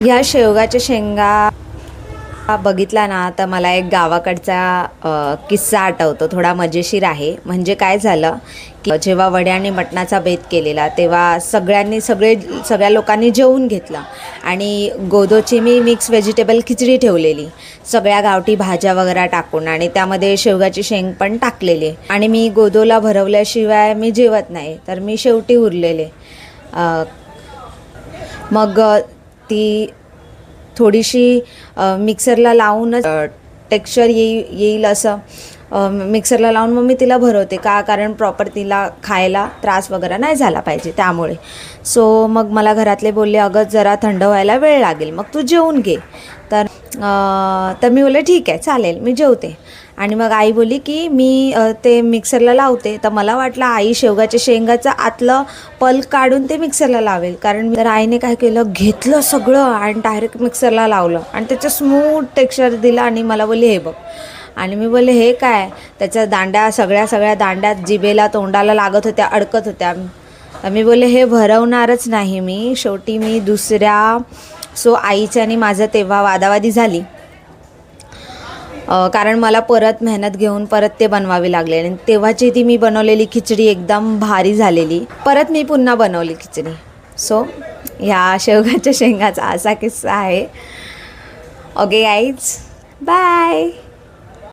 ह्या शेवगाच्या शेंगा बघितला ना तर मला एक गावाकडचा किस्सा आठवतो, थोडा मजेशीर आहे. म्हणजे काय झालं की जेव्हा वड्या आणि मटणाचा बेत केलेला तेव्हा सगळ्या लोकांनी जेवून घेतलं आणि गोदोची मी मिक्स व्हेजिटेबल खिचडी ठेवलेली, सगळ्या गावठी भाज्या वगैरे टाकून, आणि त्यामध्ये शेवगाची शेंग पण टाकलेली. आणि मी गोदोला भरवल्याशिवाय मी जेवत नाही, तर मी शेवटी उरलेले. मग ती थोडीशी मिक्सरला लावूनच टेक्स्चर येईल असं मिक्सरला लावून मग मी तिला भरवते, कारण प्रॉपर तिला खायला त्रास वगैरे नाही झाला पाहिजे त्यामुळे. सो मग मला घरातले बोलले, अगं जरा थंड व्हायला वेळ लागेल, मग तू जेवून घे. तर मी बोलले ठीक आहे चालेल, मी जेवते. आणि मग आई बोलली की मी ते मिक्सरला लावते. तर मला वाटलं आई शेवगाच्या शेंगाचं आतलं पल्प काढून ते मिक्सरला लावेल, कारण तर आईने काय केलं, घेतलं सगळं आणि डायरेक्ट मिक्सरला लावलं आणि त्याचं स्मूथ टेक्स्चर दिलं आणि मला बोलली हे बघ. आणि मी बोलले हे काय, त्याच्या दांड्या सगळ्या दांड्या जिभेला तोंडाला लागत होत्या, अडकत होत्या. मी बोलले हे भरवणारच नाही मी. शेवटी मी दुसऱ्या आईच्या आणि माझं तेव्हा वादावादी झाली, कारण मला परत मेहनत घेऊन परत ते बनवावे लागले. आणि तेव्हाची ती मी बनवलेली खिचडी एकदम भारी झालेली. परत मी पुन्हा बनवली खिचडी. ह्या शेवगाच्या शेंगाचा असा किस्सा आहे. Okay guys, bye.